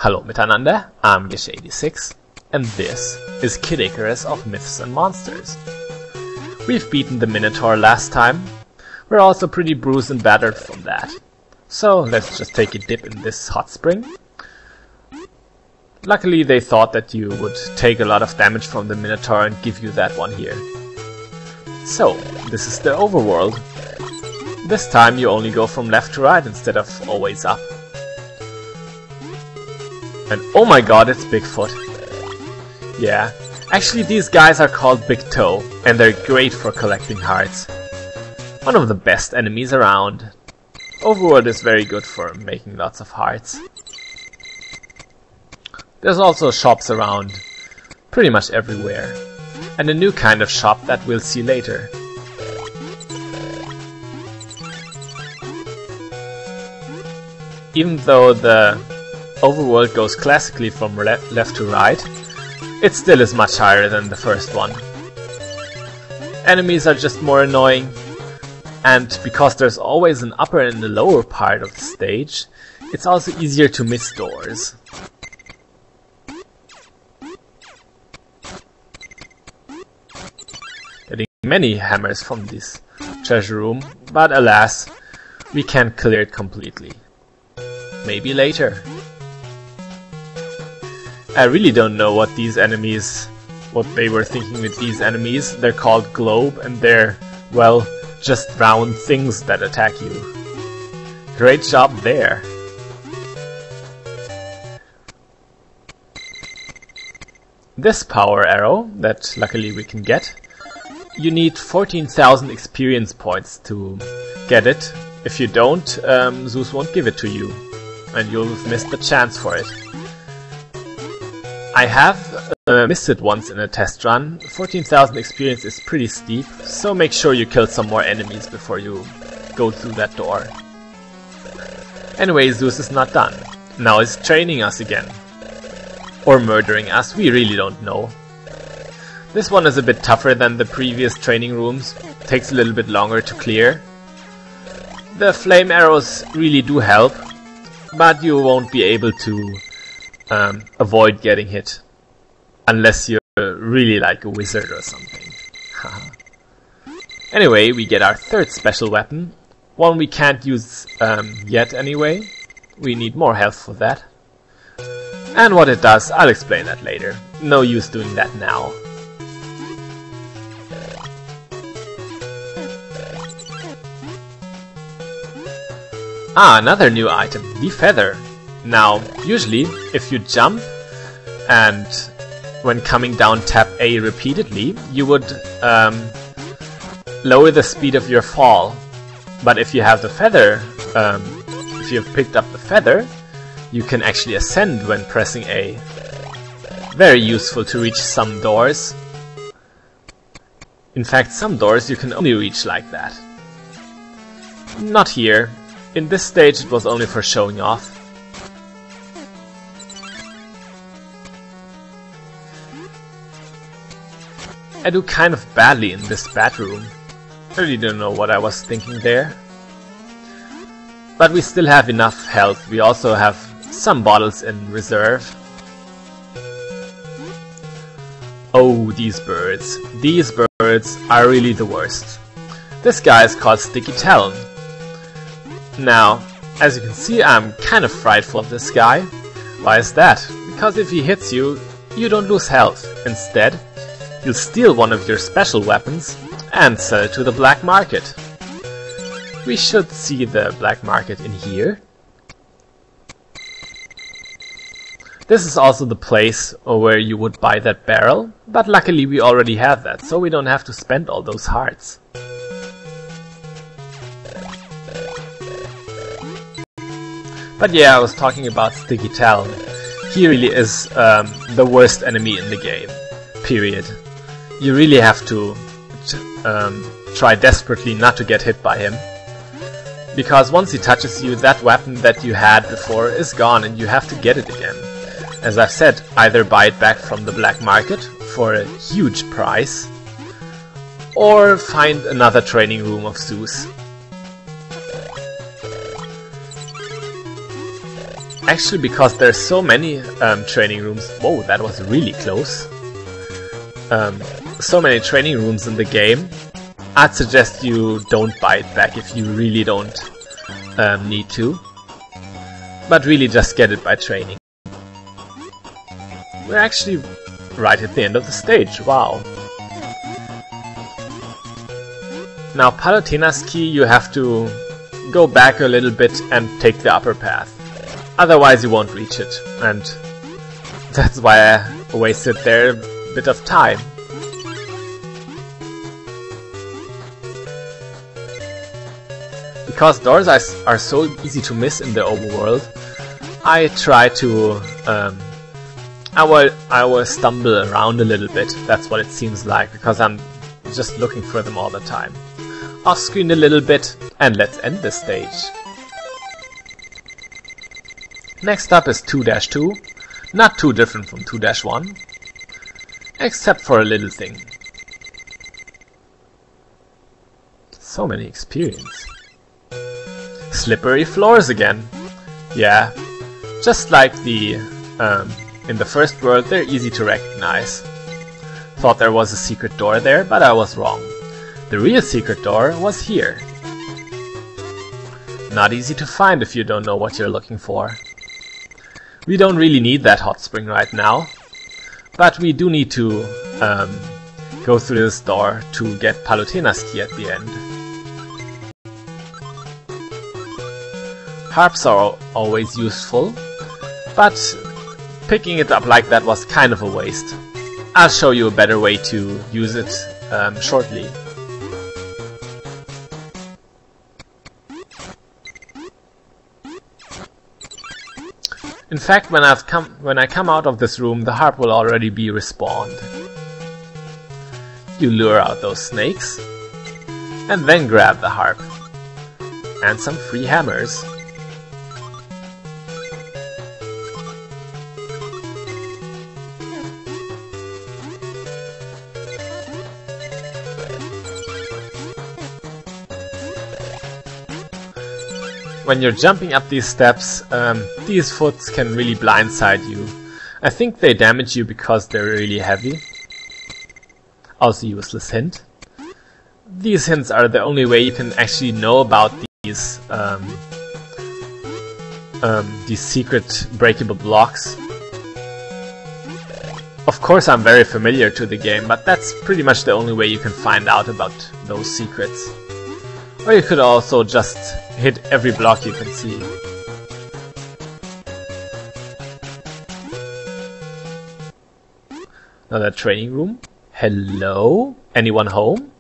Hallo miteinander, I'm Gish86, and this is Kid Icarus of Myths and Monsters. We've beaten the Minotaur last time. We're also pretty bruised and battered from that. So let's just take a dip in this hot spring. Luckily they thought that you would take a lot of damage from the Minotaur and give you that one here. So, this is the overworld. This time you only go from left to right instead of always up. And oh my god, it's Bigfoot. Yeah, actually these guys are called Big Toe, and they're great for collecting hearts. One of the best enemies around. Overworld is very good for making lots of hearts. There's also shops around pretty much everywhere. And a new kind of shop that we'll see later. Even though the overworld goes classically from left to right, it still is much higher than the first one. Enemies are just more annoying, and because there's always an upper and a lower part of the stage, it's also easier to miss doors. Getting many hammers from this treasure room, but alas, we can't clear it completely. Maybe later. I really don't know what they were thinking with these enemies. They're called Globe, and they're, well, just round things that attack you. Great job there. This power arrow, that luckily we can get, you need 14,000 experience points to get it. If you don't, Zeus won't give it to you, and you'll have missed the chance for it. I have missed it once in a test run. 14,000 experience is pretty steep, so make sure you kill some more enemies before you go through that door. Anyway, Zeus is not done. Now he's training us again. Or murdering us, we really don't know. This one is a bit tougher than the previous training rooms. Takes a little bit longer to clear. The flame arrows really do help, but you won't be able to avoid getting hit, unless you're really like a wizard or something. Anyway, we get our third special weapon, one we can't use yet anyway. We need more health for that. And what it does, I'll explain that later. No use doing that now. Another new item, the feather. Now, usually, if you jump and when coming down tap A repeatedly, you would lower the speed of your fall. But if you have the feather, if you have picked up the feather, you can actually ascend when pressing A. Very useful to reach some doors. In fact, some doors you can only reach like that. Not here. In this stage it was only for showing off. I do kind of badly in this bathroom. I really don't know what I was thinking there. But we still have enough health. We also have some bottles in reserve. Oh, these birds. These birds are really the worst. This guy is called Sticky Talon. Now, as you can see, I'm kind of frightful of this guy. Why is that? Because if he hits you, you don't lose health. Instead, you'll steal one of your special weapons and sell it to the black market. We should see the black market in here. This is also the place where you would buy that barrel, but luckily we already have that, so we don't have to spend all those hearts. But yeah, I was talking about Sticky Talon. He really is the worst enemy in the game. Period. You really have to try desperately not to get hit by him. Because once he touches you, that weapon that you had before is gone and you have to get it again. As I've said, either buy it back from the black market for a huge price, or find another training room of Zeus. Actually, because there's so many training rooms. Whoa, that was really close. So many training rooms in the game. I'd suggest you don't buy it back if you really don't need to. But really just get it by training. We're actually right at the end of the stage. Wow. Now Palutena's key, you have to go back a little bit and take the upper path. Otherwise you won't reach it. And that's why I wasted there a bit of time. Because doors are so easy to miss in the overworld, I try to I will stumble around a little bit. That's what it seems like, because I'm just looking for them all the time. Off screen a little bit, and let's end this stage. Next up is 2-2, not too different from 2-1, except for a little thing. So many experience. Slippery floors again. Yeah, just like the in the first world, they're easy to recognize. Thought there was a secret door there, but I was wrong. The real secret door was here. Not easy to find if you don't know what you're looking for. We don't really need that hot spring right now, but we do need to go through this door to get Palutena's key at the end. Harps are always useful, but picking it up like that was kind of a waste. I'll show you a better way to use it shortly. In fact, when I come out of this room, the harp will already be respawned. You lure out those snakes, and then grab the harp. And some free hammers. When you're jumping up these steps, these foots can really blindside you. I think they damage you because they're really heavy. Also useless hint. These hints are the only way you can actually know about these secret breakable blocks. Of course I'm very familiar to the game, but that's pretty much the only way you can find out about those secrets. Or you could also just hit every block you can see. Another training room. Hello? Anyone home?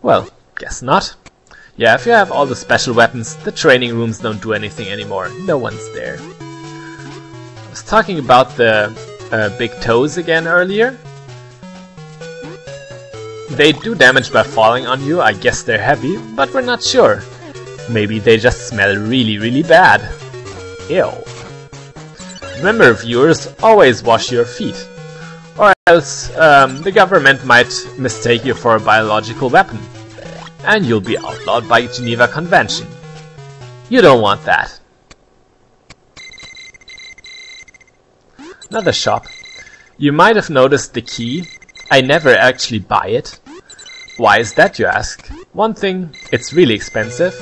Well, guess not. Yeah, if you have all the special weapons, the training rooms don't do anything anymore. No one's there. I was talking about the big toes again earlier. They do damage by falling on you. I guess they're heavy, but we're not sure. Maybe they just smell really, really bad. Ew. Remember, viewers, always wash your feet. Or else the government might mistake you for a biological weapon. And you'll be outlawed by Geneva Convention. You don't want that. Another shop. You might have noticed the key. I never actually buy it. Why is that, you ask? One thing, it's really expensive.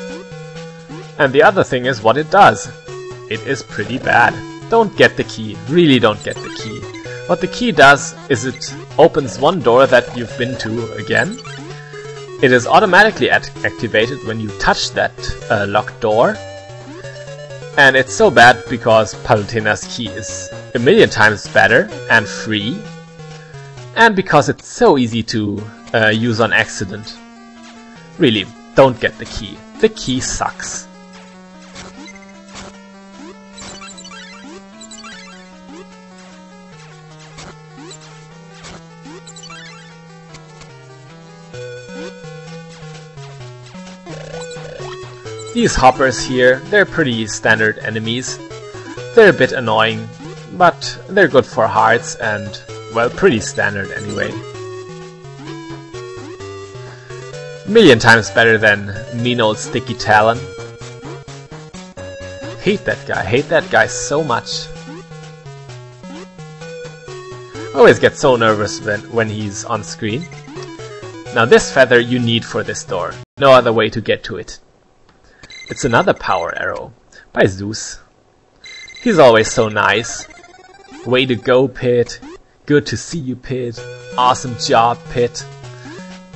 And the other thing is what it does. It is pretty bad. Don't get the key. Really don't get the key. What the key does is it opens one door that you've been to again. It is automatically activated when you touch that locked door. And it's so bad because Palutena's key is a million times better and free. And because it's so easy to use on accident. Really, don't get the key. The key sucks. These hoppers here, they're pretty standard enemies. They're a bit annoying, but they're good for hearts and, well, pretty standard anyway. Million times better than mean old Sticky Talon. Hate that guy so much. Always get so nervous when he's on screen. Now this feather you need for this door. No other way to get to it. It's another power arrow by Zeus. He's always so nice. Way to go, Pit. Good to see you, Pit. Awesome job, Pit.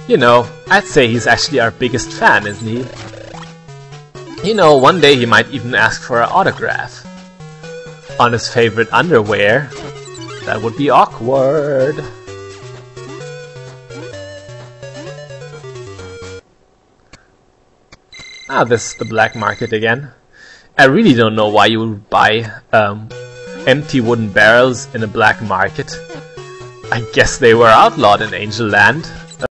You know, I'd say he's actually our biggest fan, isn't he? You know, one day he might even ask for an autograph on his favorite underwear. That would be awkward. Ah, this is the black market again. I really don't know why you would buy empty wooden barrels in a black market. I guess they were outlawed in Angel Land.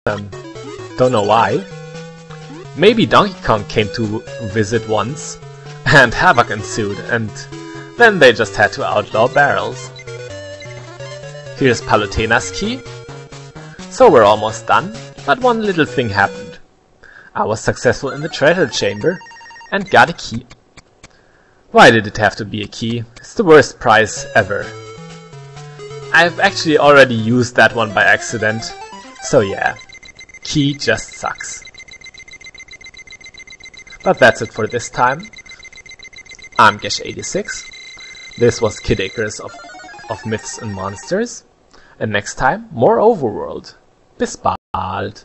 Don't know why. Maybe Donkey Kong came to visit once, and havoc ensued, and then they just had to outlaw barrels. Here's Palutena's key. So we're almost done, but one little thing happened. I was successful in the treasure chamber, and got a key. Why did it have to be a key? It's the worst prize ever. I've actually already used that one by accident, so yeah. Key just sucks. But that's it for this time. I'm Gesh86. This was Kid Icarus of Myths and Monsters. And next time, more Overworld. Bis bald.